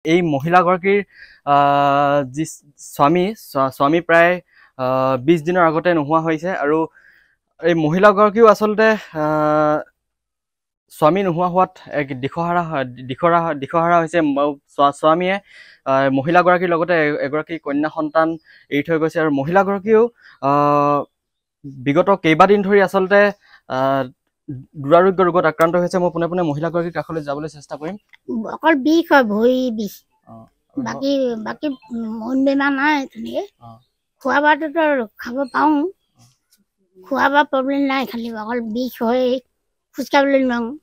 এই মহিলাগৰাকীৰ যি স্বামী প্ৰায় 20 দিনৰ আগতে নোহোৱা হৈছে আৰু এই মহিলাগৰাকীও আচলতে স্বামী নোহোৱা হোৱাত এক দিশহাৰা হৈছে। স্বামীয়ে মহিলাগৰাকীৰ লগতে এগৰাকী কন্যা সন্তান এৰি থৈ গৈছে আৰু মহিলাগৰাকীও বিগত কেইবাদিন ধৰি আচলতে দুৰাৰোগ্য ৰোগত আক্ৰান্ত হৈছে। মই পোনে পোনে মহিলাগৰাকীৰ কাষলৈ যাবলৈ চেষ্টা কৰিম। অকল বিষ হয়, ভৰি বিষ, বাকী অইন বেমাৰ নাই তেনেকৈ। খোৱা বোৱাটোতো খাব পাওঁ, খোৱা বোৱা প্ৰব্লেম নাই, খালি অকল বিষ হয়। খোজকাঢ়িবলৈ নোৱাৰোঁ,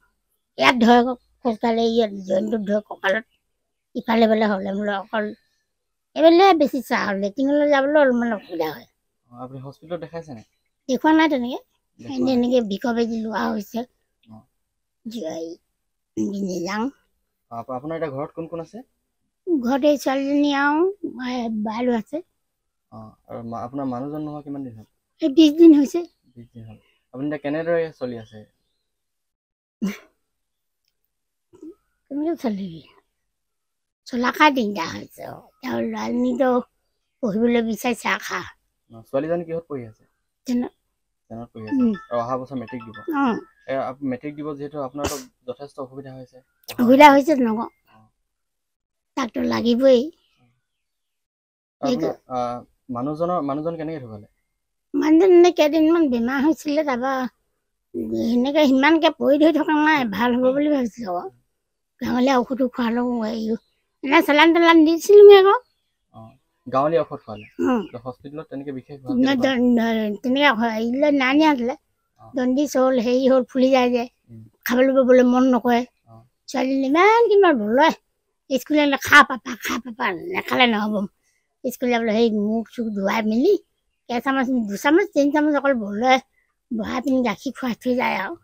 ইয়াত ধৰে খোজকাঢ়িলে, ইয়াত জইনটোত ধৰে কঁকালত, ইফালে সিফালে হ'লে বোলে অকল এইবেলে বেছি চাহ হ'ল। লেট্ৰিনলৈ যাবলৈ অলপমান অসুবিধা হয়। আপুনি হস্পিটেলত দেখাইছে নাই? দেখুওৱা নাই তেনেকৈ, এনেকৈ বিষৰ বেজি লোৱা হৈছে। যাওঁ। আপোনাৰ এতিয়া ঘৰত কোন কোন আছে? ঘৰতে ছোৱালীজনী আৰু বাইদেউ আছে। আৰু আপোনাৰ মানুহজন নোহোৱা কিমান দিন হ'ল? 20 দিন হৈছে। 20 দিন হ'ল। আপুনি এতিয়া কেনেদৰে চলি আছে? কেনেকৈ চলিবি, চলা খাই দিগদাৰ হৈছে। তেওঁ ল'ৰাজনীতো পঢ়িবলৈ বিচাৰিছে আশা। ছোৱালীজনী কিহত পঢ়ি আছে? টেনত পঢ়ি আছে। আৰু অহা বছৰ মেট্ৰিক দিব। মেট্ৰিক দিব যিহেতু আপোনাৰতো যথেষ্ট অসুবিধা হৈছে। অসুবিধা হৈছে নকওঁ, তাকতো লাগিবই। মানুহজন কেনেকৈ ঢুকালে? মানুহজন কেইদিনমান বেমাৰ হৈছিলে, তাৰপৰা সেনেকৈ সিমানকৈ পৰি ধৰি থকা নাই, ভাল হ'ব বুলি ভাবিছিলোঁ। আকৌ গাঁৱলীয়া ঔষধো খোৱালোঁ, এনে চেলাইন তেলাইন দিছিলোঁগৈ। আকৌ গাঁৱলীয়া ঔষধ খোৱালে, হস্পিটেলত তেনেকৈ বিশেষ তেনেকৈ হেৰিলৈ নাই নিয়া আছিলে। জণ্ডিছ হ'ল, হেৰি হ'ল, ফুলি যায় যে, খাবলৈ ববলৈ মন নকৰে। ছোৱালীজনী ইমান কিমান লয়, স্কুললৈ খা পাপা নেখালে নহ'ব। স্কুল যাবলৈ সেই মুখ চুখ ধুৱাই মেলি কেইচামুচ 2 চামুচ 3 চামুচ অকল বলৈ বহাই পিনি গাখীৰ খুৱাই থৈ যায়। আৰু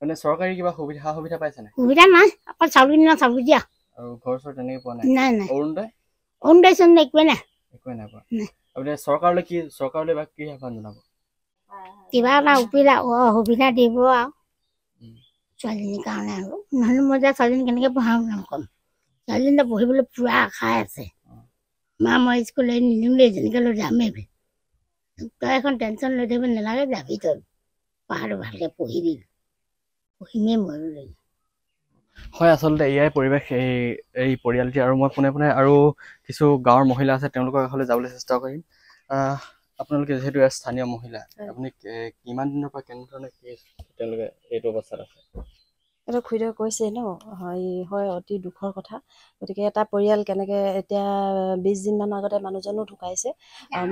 মানে চৰকাৰী কিবা সুবিধা পাইছে নাই? সুবিধা নাই, অকল চাউল কিনা চাউল দিয়া। আৰু ঘৰ চৰ তেনেকৈ পোৱা নাই? নাই। অৰুণোদয় চৰুণোদয় একোৱে নাই। পোৱা। আপুনি চৰকাৰলৈ বা কি আহ্বান জনাব? কিবা এটা সুবিধা দিব আৰু ছোৱালীজনীৰ কাৰণে। আৰু নহ'লে মই এতিয়া ছোৱালীজনী কেনেকৈ পঢ়াম ক'ম। ছোৱালীজনী পঢ়িবলৈ পূৰা আশাই আছে। মই স্কুললৈ নিনিওঁলে, যেনেকৈ লৈ যামেই। তই এখন টেনশ্যন লৈ থাকিব নালাগে, যাবি তই পঢ়াটো ভালকৈ পঢ়িবি, পঢ়িমেই মই। হয়, আচলতে এয়াই পৰিৱেশ এই পৰিয়ালটি। আৰু মই পোনে পোনে আৰু কিছু গাঁৱৰ মহিলা আছে, তেওঁলোকৰ কাষলৈ যাবলৈ চেষ্টা কৰিম। আপোনালোকে যিহেতু স্থানীয় মহিলা, আপুনি কিমান দিনৰ পৰা কেনেধৰণে তেওঁলোকে এইটো অৱস্থাত আছে? এইটো খুৰীদেৱে কৈছে ন, হয় অতি দুখৰ কথা। গতিকে এটা পৰিয়াল কেনেকৈ, এতিয়া 20 দিনমানৰ আগতে মানুহজনো ঢুকাইছে।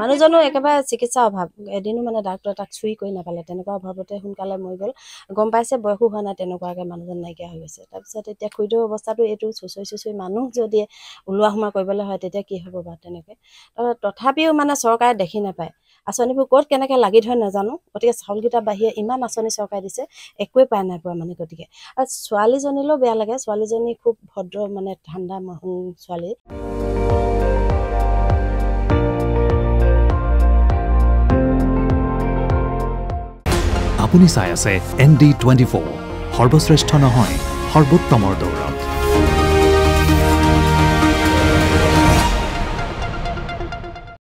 মানুহজনো একেবাৰে চিকিৎসা অভাৱ, এদিনো মানে ডাক্তৰে তাক চুই কৰি নাপালে, তেনেকুৱা অভাৱতে সোনকালে মৰি গ'ল। গম পাইছে বয়সো হোৱা নাই, তেনেকুৱাকৈ মানুহজন নাইকিয়া হৈ গৈছে। তাৰপিছত এতিয়া খুৰীদেউৰ অৱস্থাটো এইটো, চুঁচৰি মানুহ যদি ওলোৱা সোমোৱা কৰিবলৈ হয়, তেতিয়া কি হ'ব বাৰু তেনেকৈ। তথাপিও মানে চৰকাৰে দেখি নাপায়, আঁচনিবোৰ ক'ত কেনেকৈ লাগি ধৰে নাজানো। গতিকে চাউলকেইটা বাহিৰে ইমান আঁচনি চৰকাৰে দিছে, একোৱে পাই নাই পোৱা মানে। গতিকে আৰু ছোৱালীজনীলৈও বেয়া লাগে, ছোৱালীজনী খুব ভদ্ৰ, মানে ঠাণ্ডা ছোৱালী। আপুনি চাই আছে ND24, সৰ্বশ্ৰেষ্ঠ নহয় সৰ্বোত্তমৰ দৌৰ।